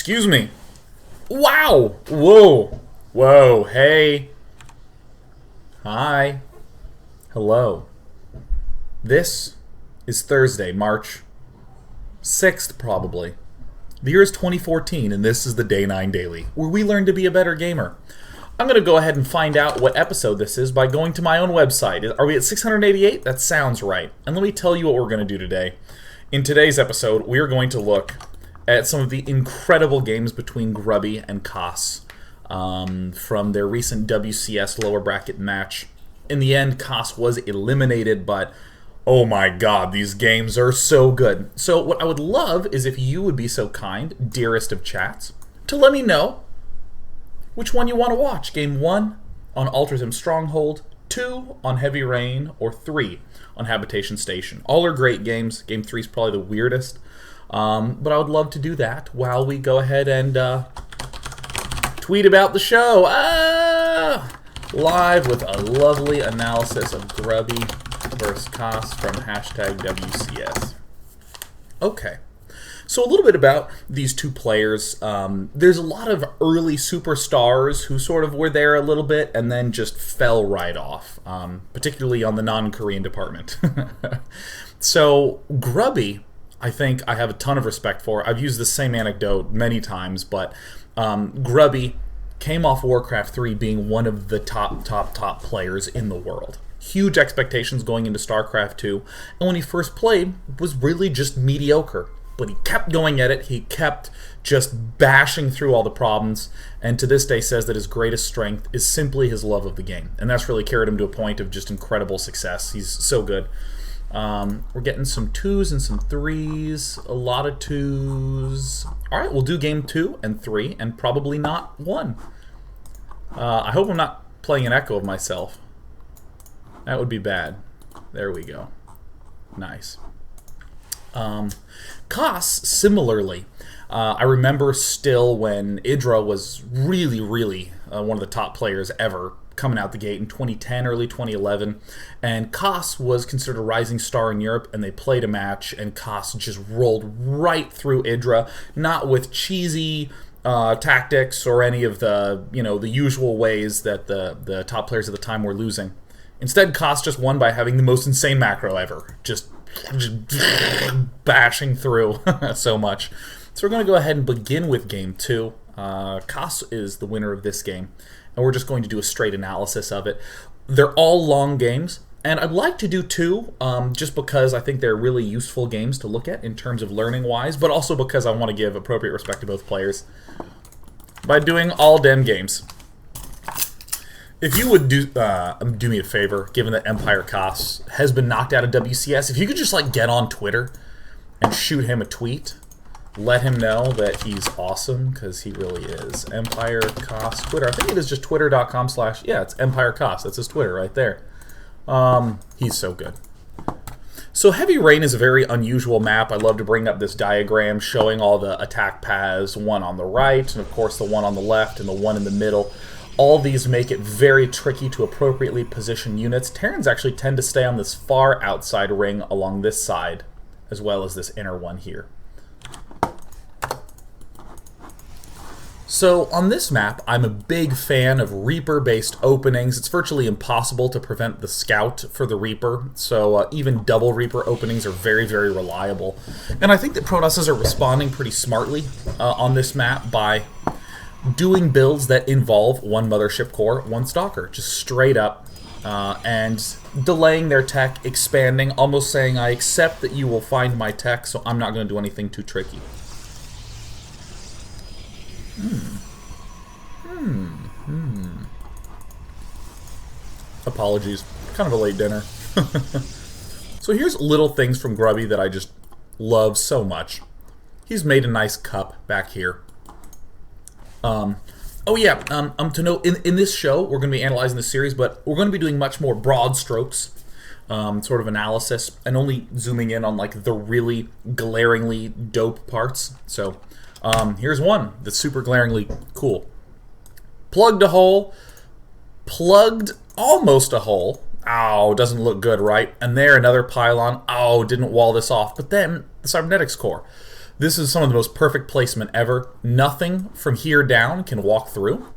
Excuse me. Wow. Whoa. Whoa. Hey. Hi. Hello. This is Thursday, March 6th, probably. The year is 2014, and this is the Day 9 Daily, where we learn to be a better gamer. I'm going to go ahead and find out what episode this is by going to my own website. Are we at 688? That sounds right. And let me tell you what we're going to do today. In today's episode, we are going to look at some of the incredible games between Grubby and Kas from their recent WCS lower bracket match. In the end, Kas was eliminated, but oh my god, these games are so good. So what I would love is if you would be so kind, dearest of chats, to let me know which one you want to watch. Game 1 on Altruism Stronghold, 2 on Heavy Rain, or 3 on Habitation Station. All are great games. Game 3 is probably the weirdest. But I would love to do that while we go ahead and tweet about the show. Live with a lovely analysis of Grubby versus Kas from #WCS. Okay. So a little bit about these two players. There's a lot of early superstars who sort of were there a little bit and then just fell right off, particularly on the non-Korean department. So Grubby, I think I have a ton of respect for. I've used the same anecdote many times, but Grubby came off Warcraft 3 being one of the top players in the world. Huge expectations going into StarCraft 2, and when he first played, was really just mediocre. But he kept going at it, he kept just bashing through all the problems, and to this day says that his greatest strength is simply his love of the game. And that's really carried him to a point of just incredible success. He's so good. We're getting some 2s and some 3s, a lot of 2s. Alright, we'll do game 2 and 3, and probably not 1. I hope I'm not playing an echo of myself. That would be bad. There we go. Nice. Kas, similarly, I remember still when Idra was really one of the top players ever, coming out the gate in 2010, early 2011, and Kas was considered a rising star in Europe, and they played a match, and Kas just rolled right through Idra, not with cheesy tactics or any of the the usual ways that the top players at the time were losing. Instead, Kas just won by having the most insane macro ever, just bashing through so much. So we're going to go ahead and begin with game 2. Kas is the winner of this game, and we're just going to do a straight analysis of it. They're all long games, and I'd like to do 2 just because I think they're really useful games to look at in terms of learning-wise, but also because I want to give appropriate respect to both players by doing all dem games. If you would do me a favor, given that Empire Kas has been knocked out of WCS, if you could just like get on Twitter and shoot him a tweet, let him know that he's awesome, because he really is. Empire Kas Twitter. I think it is just twitter.com/ yeah, it's Empire Kas. That's his Twitter right there. He's so good. So Heavy Rain is a very unusual map. I love to bring up this diagram showing all the attack paths, one on the right, and of course the one on the left, and the one in the middle. All these make it very tricky to appropriately position units. Terrans actually tend to stay on this far outside ring along this side, as well as this inner one here. So on this map, I'm a big fan of Reaper-based openings. It's virtually impossible to prevent the scout for the Reaper, so even double Reaper openings are very reliable. And I think that Protoss are responding pretty smartly on this map by doing builds that involve one Mothership Core, one Stalker, just straight up, and delaying their tech, expanding, almost saying, I accept that you will find my tech, so I'm not going to do anything too tricky. Apologies. Kind of a late dinner. So here's little things from Grubby that I just love so much. He's made a nice cup back here. To note, in this show, we're going to be analyzing the series, but we're going to be doing much more broad strokes, sort of analysis, and only zooming in on like the really glaringly dope parts. So here's one that's super glaringly cool. Plugged a hole, plugged almost a hole. Oh, doesn't look good, right? And there, another pylon. Oh, didn't wall this off. But then, the cybernetics core. This is some of the most perfect placement ever. Nothing from here down can walk through.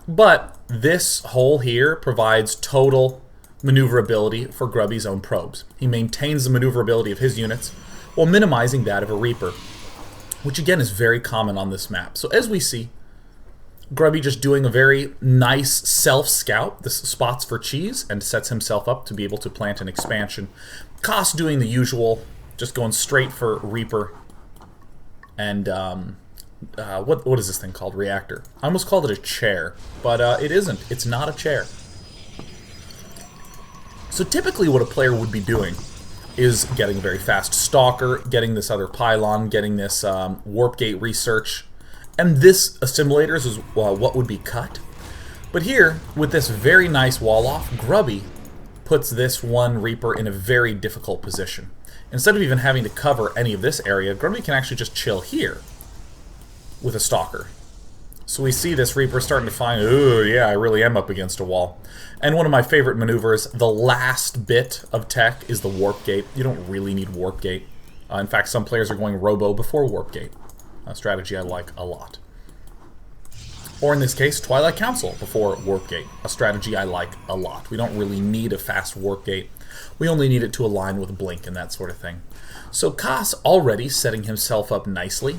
But this hole here provides total maneuverability for Grubby's own probes. He maintains the maneuverability of his units while minimizing that of a Reaper, which again is very common on this map. So as we see, Grubby just doing a very nice self-scout. This spots for cheese and sets himself up to be able to plant an expansion. Kas doing the usual, just going straight for Reaper. And what is this thing called? Reactor. I almost called it a chair, but it isn't. It's not a chair. So typically what a player would be doing is getting a very fast Stalker, getting this other pylon, getting this warp gate research, and this assimilators is what would be cut. But here, with this very nice wall off, Grubby puts this one Reaper in a very difficult position. Instead of even having to cover any of this area, Grubby can actually just chill here with a Stalker. So we see this Reaper starting to find, ooh, yeah, I really am up against a wall. And one of my favorite maneuvers, the last bit of tech, is the Warp Gate. You don't really need Warp Gate. In fact, some players are going Robo before Warp Gate. A strategy I like a lot. Or in this case, Twilight Council before Warp Gate. A strategy I like a lot. We don't really need a fast Warp Gate. We only need it to align with Blink and that sort of thing. So Kas already setting himself up nicely.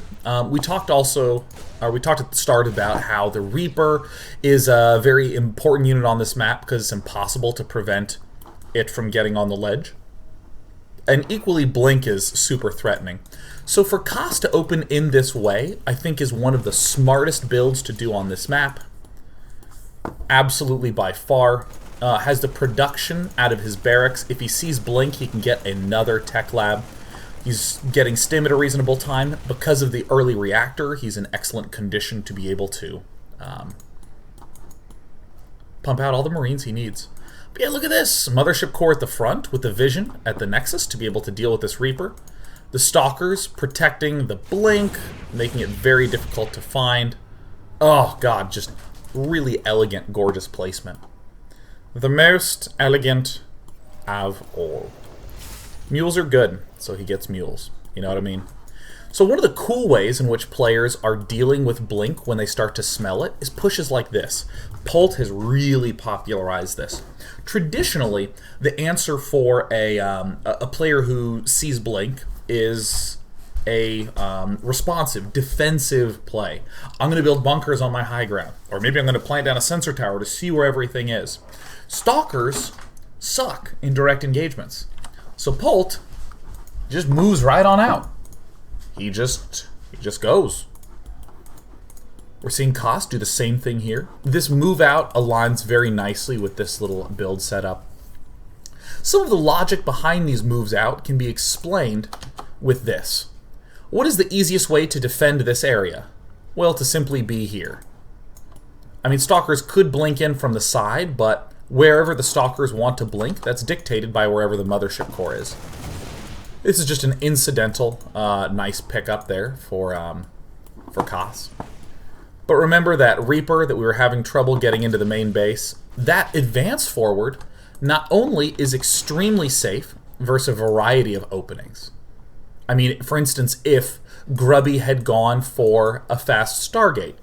We talked at the start about how the Reaper is a very important unit on this map because it's impossible to prevent it from getting on the ledge. And equally, Blink is super threatening. So for Kas to open in this way, I think is one of the smartest builds to do on this map. Absolutely by far. Has the production out of his barracks. If he sees Blink, he can get another tech lab. He's getting stim at a reasonable time. Because of the early reactor, he's in excellent condition to be able to pump out all the Marines he needs. But yeah, look at this. Mothership core at the front with the vision at the Nexus to be able to deal with this Reaper. The Stalkers protecting the Blink, making it very difficult to find. Oh god, just really elegant, gorgeous placement. The most elegant of all. Mules are good, so he gets mules. You know what I mean? So one of the cool ways in which players are dealing with Blink when they start to smell it is pushes like this. Pult has really popularized this. Traditionally, the answer for a player who sees Blink is a responsive, defensive play. I'm going to build bunkers on my high ground. Or maybe I'm going to plant down a sensor tower to see where everything is. Stalkers suck in direct engagements. So Pult just moves right on out. He just goes. We're seeing Kas do the same thing here. This move out aligns very nicely with this little build setup. Some of the logic behind these moves out can be explained with this. What is the easiest way to defend this area? Well, to simply be here. I mean, Stalkers could blink in from the side, but wherever the Stalkers want to blink, that's dictated by wherever the Mothership core is. This is just an incidental, nice pickup there for Kas. But remember that Reaper that we were having trouble getting into the main base, that advance forward not only is extremely safe versus a variety of openings. I mean, for instance, if Grubby had gone for a fast Stargate,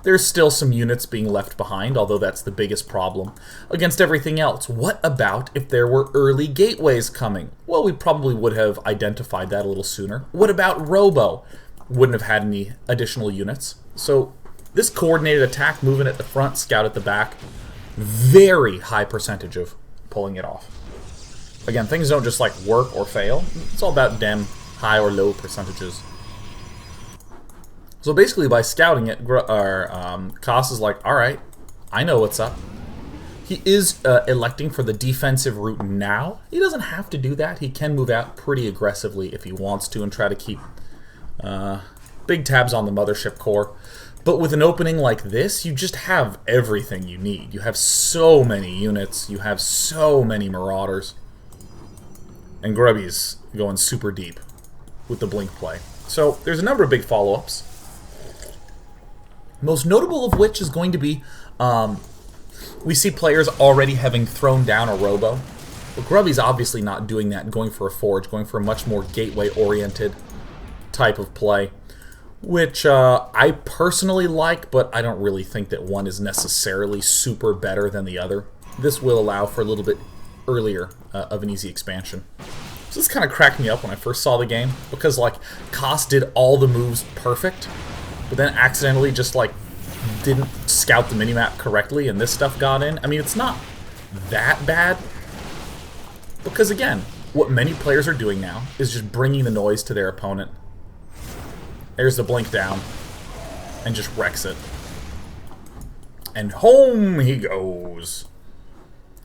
there's still some units being left behind, although that's the biggest problem, against everything else. What about if there were early gateways coming? Well, we probably would have identified that a little sooner. What about Robo? Wouldn't have had any additional units. So this coordinated attack, moving at the front, scout at the back, very high percentage of pulling it off. Again, things don't just like work or fail. It's all about dem high or low percentages. So basically, by scouting it, Kas is like, alright, I know what's up. He is electing for the defensive route now. He doesn't have to do that. He can move out pretty aggressively if he wants to and try to keep big tabs on the Mothership core. But with an opening like this, you just have everything you need. You have so many units. You have so many Marauders. And Grubby's going super deep with the Blink play. So there's a number of big follow-ups. Most notable of which is going to be, we see players already having thrown down a Robo. But Grubby's obviously not doing that, going for a Forge, going for a much more gateway-oriented type of play, which I personally like, but I don't really think that one is necessarily super better than the other. This will allow for a little bit earlier of an easy expansion. So this kind of cracked me up when I first saw the game, because like Kas did all the moves perfect, but then accidentally just like didn't scout the minimap correctly and this stuff got in. I mean, it's not that bad, because again, what many players are doing now is just bringing the noise to their opponent. There's the blink down, and just wrecks it. And home he goes.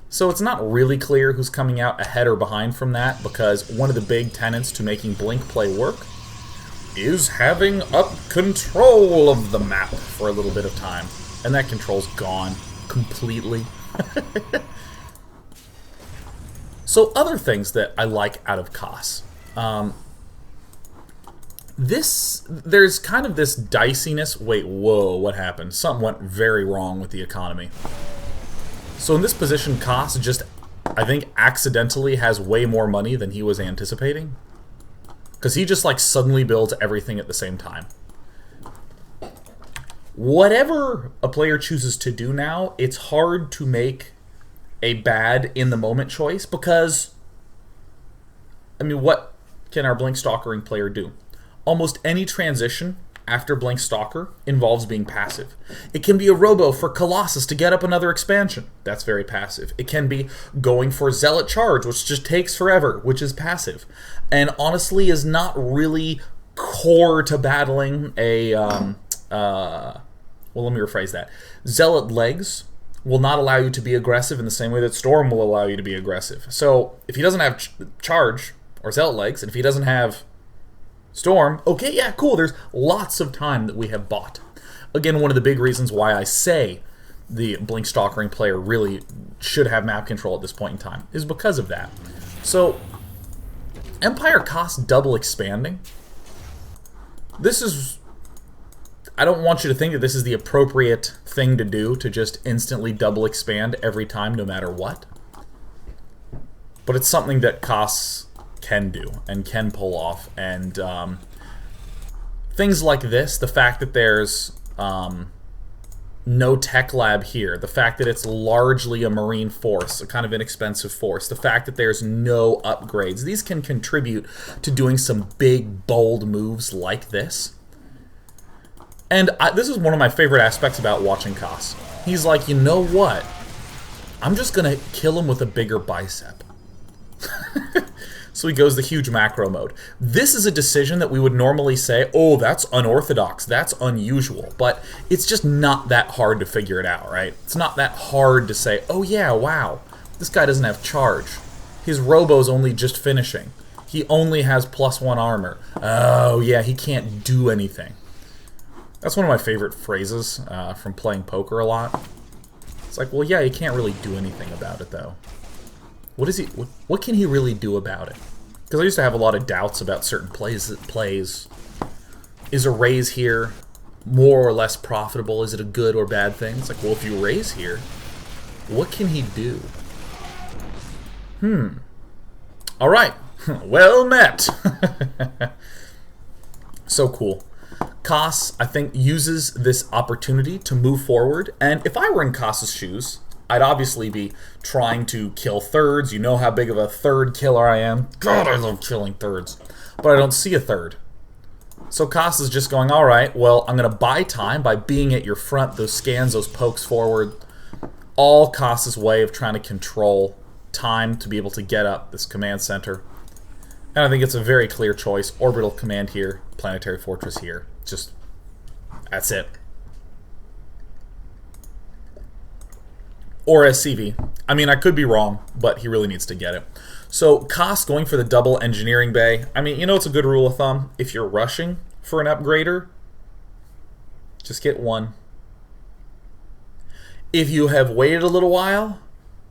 So it's not really clear who's coming out ahead or behind from that, because one of the big tenets to making blink play work is having up control of the map for a little bit of time. And that control's gone completely. So other things that I like out of Kas. There's kind of this diciness. Wait, whoa, what happened? Something went very wrong with the economy. So in this position, Kas just, I think, accidentally has way more money than he was anticipating. Because he just, like, suddenly builds everything at the same time. Whatever a player chooses to do now, it's hard to make a bad in-the-moment choice, because, I mean, what can our Blink Stalkering player do? Almost any transition after Blink Stalker involves being passive. It can be a robo for Colossus to get up another expansion. That's very passive. It can be going for Zealot Charge, which just takes forever, which is passive. And honestly is not really core to battling a... well, let me rephrase that. Zealot Legs will not allow you to be aggressive in the same way that Storm will allow you to be aggressive. So if he doesn't have Charge or Zealot Legs, and if he doesn't have Storm, okay, yeah, cool, there's lots of time that we have bought. Again, one of the big reasons why I say the Blink Stalkering player really should have map control at this point in time is because of that. So, Empire Kas double expanding. This is... I don't want you to think that this is the appropriate thing to do, to just instantly double expand every time, no matter what. But it's something that Kas can do and can pull off, and things like this, the fact that there's no tech lab here, the fact that it's largely a marine force, a kind of inexpensive force, the fact that there's no upgrades, these can contribute to doing some big, bold moves like this. And this is one of my favorite aspects about watching Kas. He's like, you know what? I'm just gonna kill him with a bigger bicep. So he goes the huge macro mode. This is a decision that we would normally say, oh, that's unorthodox, that's unusual. But it's just not that hard to figure it out, right? It's not that hard to say, oh yeah, wow, this guy doesn't have charge. His robo's only just finishing. He only has +1 armor. Oh yeah, he can't do anything. That's one of my favorite phrases from playing poker a lot. It's like, well, yeah, he can't really do anything about it, though. What can he really do about it? Because I used to have a lot of doubts about certain plays. Is a raise here more or less profitable? Is it a good or bad thing? It's like, well, if you raise here, what can he do? All right. Well met. So cool. Kas, I think, uses this opportunity to move forward, and if I were in Kas's shoes, I'd obviously be trying to kill thirds. You know how big of a third killer I am. God, I love killing thirds. But I don't see a third. So Kas is just going, alright, well, I'm going to buy time by being at your front, those scans, those pokes forward. All Kas's way of trying to control time to be able to get up this command center. And I think it's a very clear choice. Orbital command here, planetary fortress here. Just, that's it. Or SCV. I mean, I could be wrong, but he really needs to get it. So, Kas going for the double engineering bay. I mean, you know, it's a good rule of thumb. If you're rushing for an upgrader, just get one. If you have waited a little while,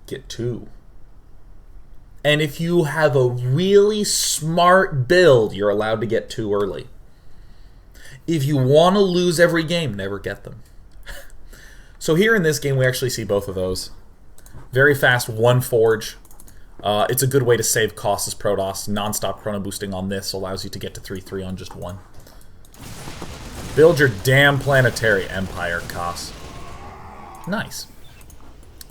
get two. And if you have a really smart build, you're allowed to get two early. If you want to lose every game, never get them. So here in this game, we actually see both of those. Very fast one forge. It's a good way to save costs as Protoss. Non-stop chrono boosting on this allows you to get to 3-3 on just one. Build your damn planetary empire, Kas. Nice.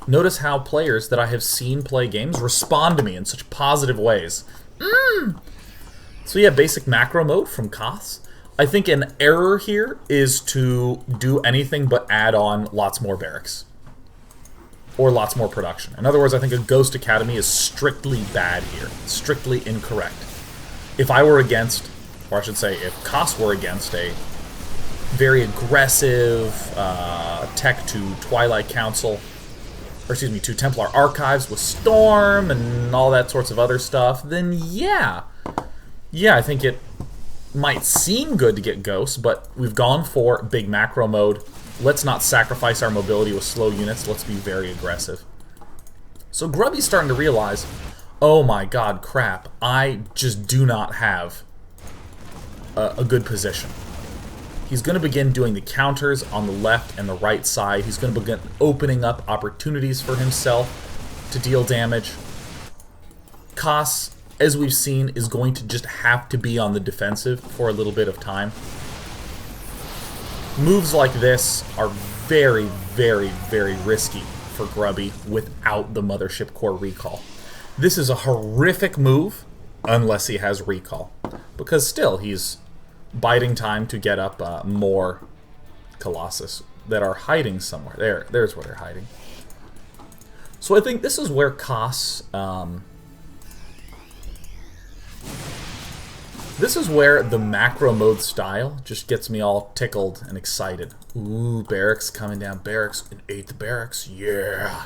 Notice how players that I have seen play games respond to me in such positive ways. So yeah, basic macro mode from Kas. I think an error here is to do anything but add on lots more barracks. Or lots more production. In other words, I think a Ghost Academy is strictly bad here. Strictly incorrect. If I were against, or I should say, if Kas were against a very aggressive tech to Twilight Council, or excuse me, to Templar Archives with Storm and all that sorts of other stuff, then yeah. Yeah, I think it might seem good to get Ghosts, but we've gone for big macro mode. Let's not sacrifice our mobility with slow units. Let's be very aggressive. So Grubby's starting to realize, oh my god, crap, I just do not have a good position. He's going to begin doing the counters on the left and the right side. He's going to begin opening up opportunities for himself to deal damage. Kas, as we've seen, is going to just have to be on the defensive for a little bit of time. Moves like this are very, very, very risky for Grubby without the Mothership Core recall. This is a horrific move unless he has recall, because still he's biding time to get up more Colossus that are hiding somewhere. There's where they're hiding. So I think this is where Kas, this is where the macro mode style just gets me all tickled and excited. Ooh, barracks coming down. Barracks and 8th barracks. Yeah.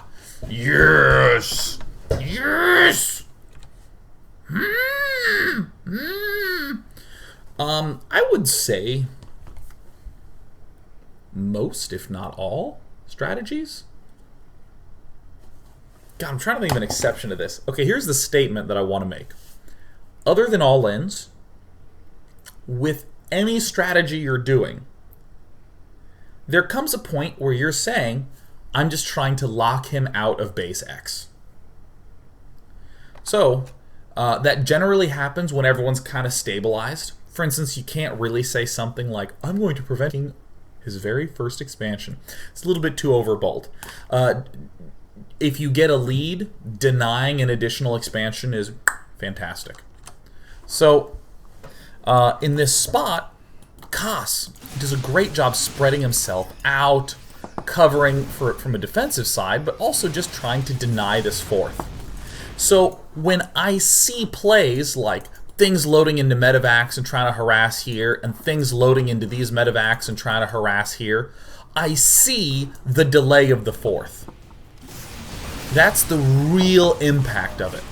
Yes. Yes. I would say most, if not all, strategies. God, I'm trying to think of an exception to this. Okay, here's the statement that I want to make. Other than all-ins, with any strategy you're doing, there comes a point where you're saying, I'm just trying to lock him out of base X. So, that generally happens when everyone's kind of stabilized. For instance, you can't really say something like, I'm going to prevent his very first expansion. It's a little bit too overbold. If you get a lead, denying an additional expansion is fantastic. So, in this spot, Kas does a great job spreading himself out, covering from a defensive side, but also just trying to deny this fourth. So, when I see plays like things loading into medevacs and trying to harass here, and things loading into these medevacs and trying to harass here, I see the delay of the fourth. That's the real impact of it.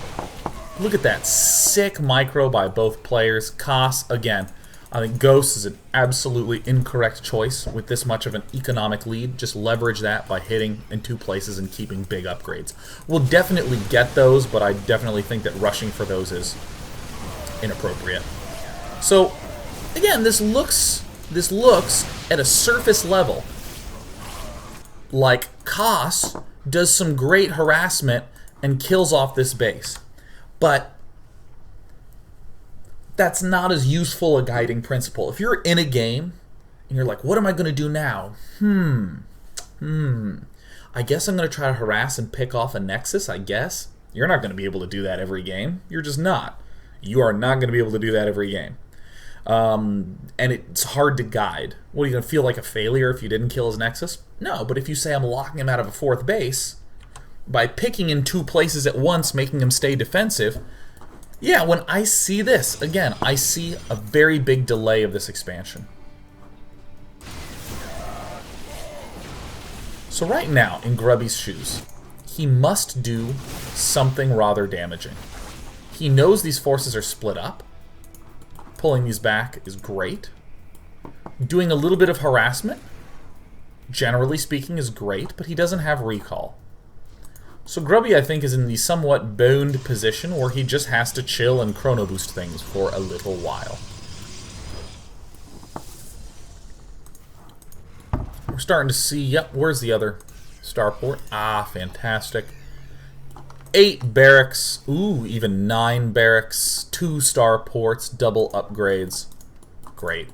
Look at that sick micro by both players. Kas, again, I think Ghost is an absolutely incorrect choice with this much of an economic lead. Just leverage that by hitting in 2 places and keeping big upgrades. We'll definitely get those, but I definitely think that rushing for those is inappropriate. So, again, this looks at a surface level like Kas does some great harassment and kills off this base. But that's not as useful a guiding principle. If you're in a game and you're like, what am I going to do now? I guess I'm going to try to harass and pick off a Nexus, I guess. You're not going to be able to do that every game. You're just not. You are not going to be able to do that every game. And it's hard to guide. What, are you going to feel like a failure if you didn't kill his Nexus? No, but if you say I'm locking him out of a 4th base, by picking in 2 places at once, making him stay defensive, yeah, when I see this, again, I see a very big delay of this expansion. So right now, in Grubby's shoes, he must do something rather damaging. He knows these forces are split up. Pulling these back is great. Doing a little bit of harassment, generally speaking, is great, but he doesn't have recall. So Grubby, I think, is in the somewhat boned position where he just has to chill and chrono boost things for a little while. We're starting to see, yep, where's the other starport? Ah, fantastic. 8 barracks, ooh, even 9 barracks, 2 starports, double upgrades. Great.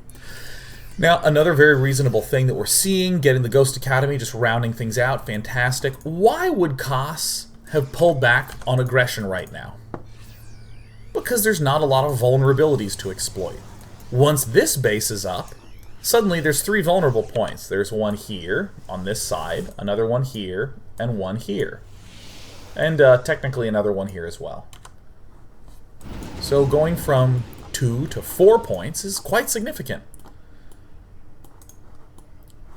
Now, another very reasonable thing that we're seeing, getting the Ghost Academy, just rounding things out, fantastic. Why would Kas have pulled back on aggression right now? Because there's not a lot of vulnerabilities to exploit. Once this base is up, suddenly there's 3 vulnerable points. There's one here, on this side, another one here, and one here. And technically another one here as well. So going from 2 to 4 points is quite significant.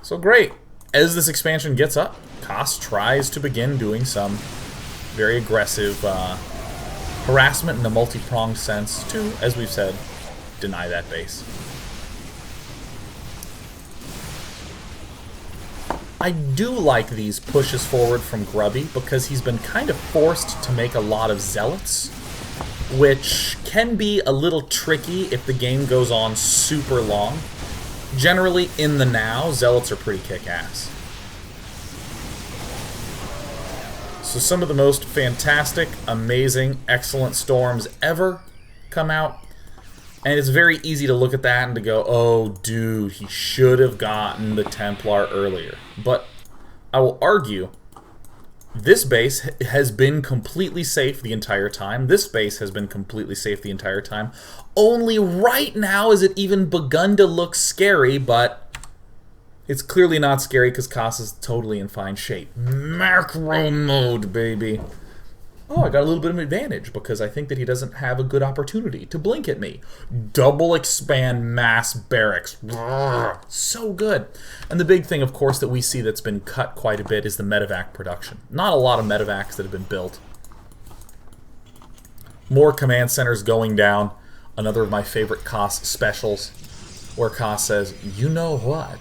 So great. As this expansion gets up, Kas tries to begin doing some very aggressive harassment in a multi-pronged sense to, as we've said, deny that base. I do like these pushes forward from Grubby because he's been kind of forced to make a lot of zealots, which can be a little tricky if the game goes on super long. Generally, in the now, zealots are pretty kick-ass. So some of the most fantastic, amazing, excellent storms ever come out. And it's very easy to look at that and to go, oh, dude, he should have gotten the Templar earlier. But I will argue, this base has been completely safe the entire time. This base has been completely safe the entire time. Only right now has it even begun to look scary, but it's clearly not scary because Kas is totally in fine shape. Macro mode, baby. Oh, I got a little bit of an advantage because I think that he doesn't have a good opportunity to blink at me. Double expand mass barracks. So good. And the big thing, of course, that we see that's been cut quite a bit is the medevac production. Not a lot of medevacs that have been built. More command centers going down. Another of my favorite Kas specials where Kas says, you know what?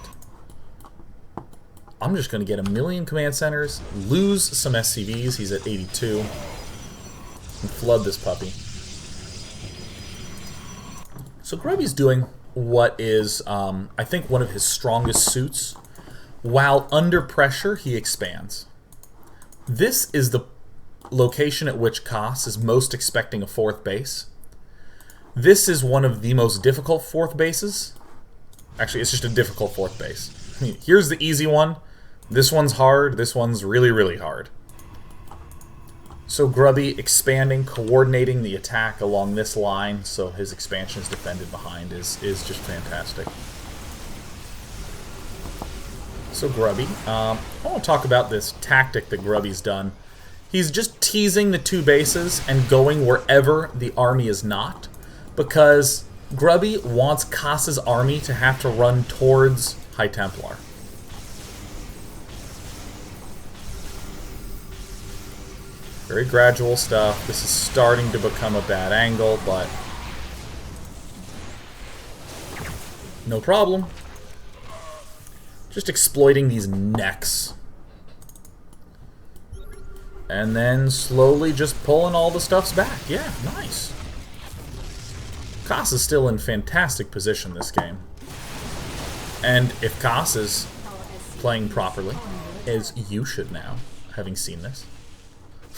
I'm just going to get 1,000,000 command centers, lose some SCVs, he's at 82, and flood this puppy. So Grubby's doing what is, I think, one of his strongest suits. While under pressure, he expands. This is the location at which Kas is most expecting a 4th base. This is one of the most difficult 4th bases. Actually, it's just a difficult 4th base. Here's the easy one. This one's hard, this one's really, really hard. So Grubby expanding, coordinating the attack along this line so his expansion is defended behind is just fantastic. So Grubby, I want to talk about this tactic that Grubby's done. He's just teasing the 2 bases and going wherever the army is not, because Grubby wants Kas's army to have to run towards High Templar. Very gradual stuff. This is starting to become a bad angle, but no problem. Just exploiting these necks. And then slowly just pulling all the stuffs back. Yeah, nice. Kas is still in fantastic position this game. And if Kas is playing properly, as you should now, having seen this,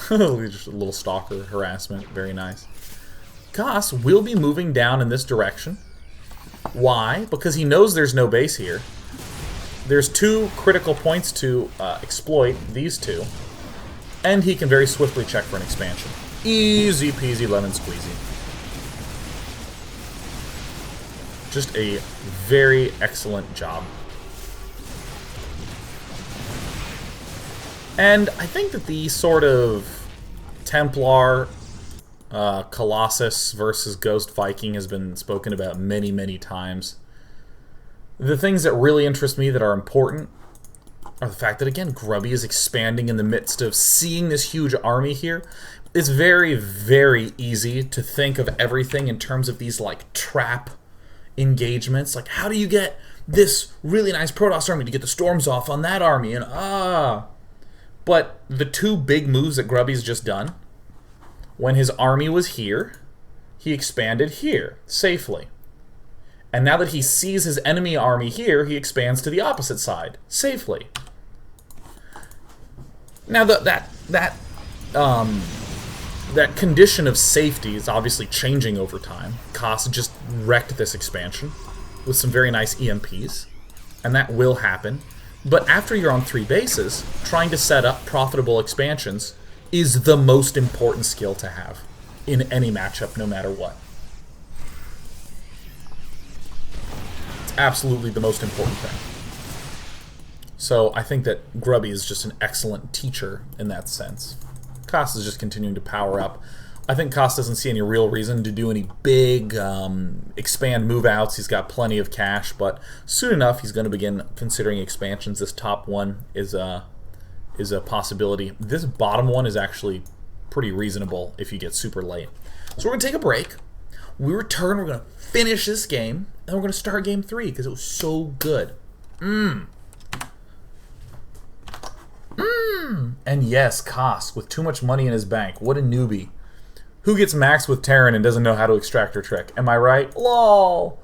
just a little stalker harassment, very nice. Kas will be moving down in this direction. Why? Because he knows there's no base here. There's 2 critical points to exploit, these 2, and he can very swiftly check for an expansion. Easy peasy lemon squeezy. Just a very excellent job. And I think that the sort of Templar Colossus versus Ghost Viking has been spoken about many, many times. The things that really interest me that are important are the fact that, again, Grubby is expanding in the midst of seeing this huge army here. It's very, very easy to think of everything in terms of these, like, trap engagements. Like, how do you get this really nice Protoss army to get the storms off on that army? And, But the 2 big moves that Grubby's just done, when his army was here, he expanded here, safely. And now that he sees his enemy army here, he expands to the opposite side, safely. Now that condition of safety is obviously changing over time. Kas just wrecked this expansion. with some very nice EMPs, and that will happen. But after you're on 3 bases, trying to set up profitable expansions is the most important skill to have in any matchup, no matter what. It's absolutely the most important thing. So I think that Grubby is just an excellent teacher in that sense. Kas is just continuing to power up. I think Kas doesn't see any real reason to do any big expand move outs. He's got plenty of cash, but soon enough he's going to begin considering expansions. This top one is a possibility. This bottom one is actually pretty reasonable if you get super late. So we're going to take a break. We return, we're going to finish this game, and we're going to start game 3 because it was so good. And yes, Kas, with too much money in his bank. What a newbie. Who gets maxed with Terran and doesn't know how to extract her trick? Am I right? LOL.